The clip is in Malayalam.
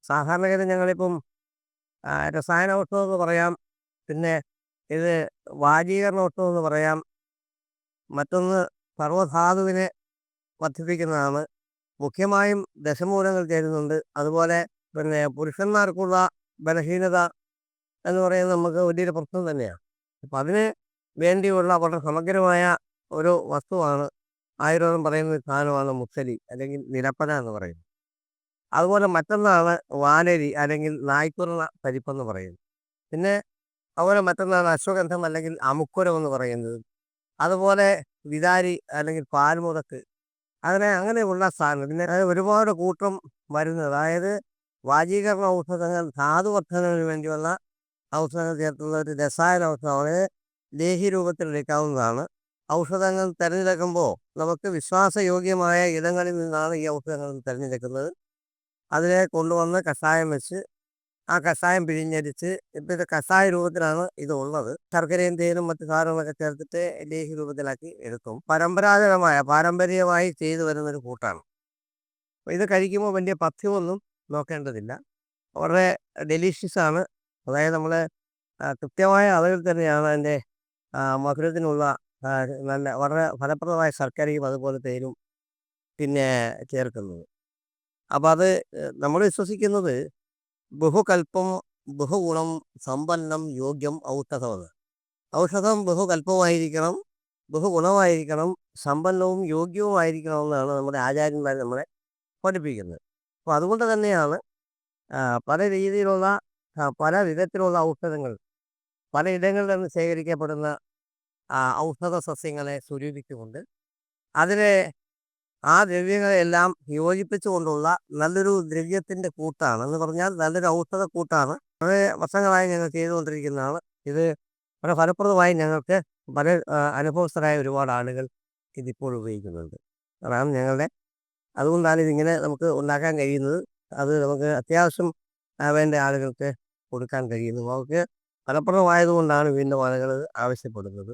സാധാരണഗതി ഞങ്ങളിപ്പം രസായനവസ്തു എന്ന് പറയാം. പിന്നെ ഇത് വാജീകരണവസ്തു എന്ന് പറയാം. മറ്റൊന്ന് സർവ്വധാതുവിനെ വർദ്ധിപ്പിക്കുന്നതാണ്. മുഖ്യമായും ദശമൂലങ്ങൾ ചേരുന്നുണ്ട്. അതുപോലെ പിന്നെ പുരുഷന്മാർക്കുള്ള ബലഹീനത എന്ന് പറയുന്നത് നമുക്ക് വലിയൊരു പ്രശ്നം തന്നെയാണ്. അപ്പം അതിന് വേണ്ടിയുള്ള വളരെ സമഗ്രമായ ഒരു വസ്തുവാണ് ആയുർവേദം പറയുന്ന ഒരു സാധനമാണ് മുക്തരി അല്ലെങ്കിൽ നിലപ്പന എന്ന് പറയുന്നത്. അതുപോലെ മറ്റൊന്നാണ് വാനരി അല്ലെങ്കിൽ നായ്ക്കുറുന്ന പരിപ്പെന്ന് പറയുന്നത്. പിന്നെ അതുപോലെ മറ്റൊന്നാണ് അശ്വഗന്ധം അല്ലെങ്കിൽ അമുക്കുരം എന്ന് പറയുന്നത്. അതുപോലെ വിതാരി അല്ലെങ്കിൽ പാൽമുതക്ക് അങ്ങനെയുള്ള സാധനം. പിന്നെ ഒരുപാട് കൂട്ടം മരുന്ന്, അതായത് വാജീകരണ ഔഷധങ്ങൾ, ധാതുവർദ്ധനവിന് വേണ്ടിയുള്ള ഔഷധങ്ങൾ ചേർത്തുള്ള ഒരു രസായന ഔഷധമാണ്. ലേഹി രൂപത്തിൽ എടുക്കാവുന്നതാണ്. ഔഷധങ്ങൾ തിരഞ്ഞെടുക്കുമ്പോൾ നമുക്ക് വിശ്വാസയോഗ്യമായ ഇടങ്ങളിൽ നിന്നാണ് ഈ ഔഷധങ്ങൾ തിരഞ്ഞെടുക്കുന്നത്. അതിനെ കൊണ്ടുവന്ന് കഷായം വെച്ച് ആ കഷായം പിഴിഞ്ഞരിച്ച് ഇപ്പം ഇത് കഷായ രൂപത്തിലാണ് ഇത് ഉള്ളത്. ശർക്കരയും തേനും മറ്റു സാധനങ്ങളൊക്കെ ചേർത്തിട്ട് ലേഹി രൂപത്തിലാക്കി എടുക്കും. പാരമ്പര്യമായി ചെയ്തു വരുന്നൊരു കൂട്ടാണ്. അപ്പോൾ ഇത് കഴിക്കുമ്പോൾ വലിയ പഥ്യമൊന്നും നോക്കേണ്ടതില്ല. വളരെ ഡെലീഷ്യസ് ആണ്. അതായത് നമ്മൾ കൃത്യമായ അളവിൽ തന്നെയാണ് അതിൻ്റെ മധുരത്തിനുള്ള നല്ല വളരെ ഫലപ്രദമായ ശർക്കരയും അതുപോലെ തേനും പിന്നെ ചേർക്കുന്നത്. അപ്പം അത് നമ്മൾ വിശ്വസിക്കുന്നത് ബഹുകൽപ്പം ബഹുഗുണം സമ്പന്നം യോഗ്യം ഔഷധമെന്ന്. ഔഷധം ബഹുകൽപ്പമായിരിക്കണം, ബഹുഗുണമായിരിക്കണം, സമ്പന്നവും യോഗ്യവുമായിരിക്കണം എന്നാണ് നമ്മുടെ ആചാര്യന്മാർ നമ്മളെ പഠിപ്പിക്കുന്നത്. അപ്പോൾ അതുകൊണ്ട് തന്നെയാണ് പല രീതിയിലുള്ള പല വിധത്തിലുള്ള ഔഷധങ്ങൾ പലയിടങ്ങളിൽ നിന്ന് ശേഖരിക്കപ്പെടുന്ന ഔഷധ സസ്യങ്ങളെ സ്വരൂപിച്ചുകൊണ്ട് അതിനെ ആ ദ്രവ്യങ്ങളെല്ലാം യോജിപ്പിച്ചുകൊണ്ടുള്ള നല്ലൊരു ദ്രവ്യത്തിൻ്റെ കൂട്ടാണ്. എന്ന് പറഞ്ഞാൽ നല്ലൊരു ഔഷധ കൂട്ടാണ്. വളരെ വർഷങ്ങളായി ഞങ്ങൾ ചെയ്തുകൊണ്ടിരിക്കുന്നതാണ്. ഇത് വളരെ ഫലപ്രദമായി ഞങ്ങൾക്ക് പല അനുഭവസ്ഥരായ ഒരുപാട് ആളുകൾ ഇതിപ്പോൾ ഉപയോഗിക്കുന്നുണ്ട്. അതാണ് അതുകൊണ്ടാണ് ഇതിങ്ങനെ നമുക്ക് ഉണ്ടാക്കാൻ കഴിയുന്നത്. അത് നമുക്ക് അത്യാവശ്യം വേണ്ട ആളുകൾക്ക് കൊടുക്കാൻ കഴിയുന്നു. അവർക്ക് ഫലപ്രദമായതുകൊണ്ടാണ് വീണ്ടും ആളുകൾ ആവശ്യപ്പെടുന്നത്.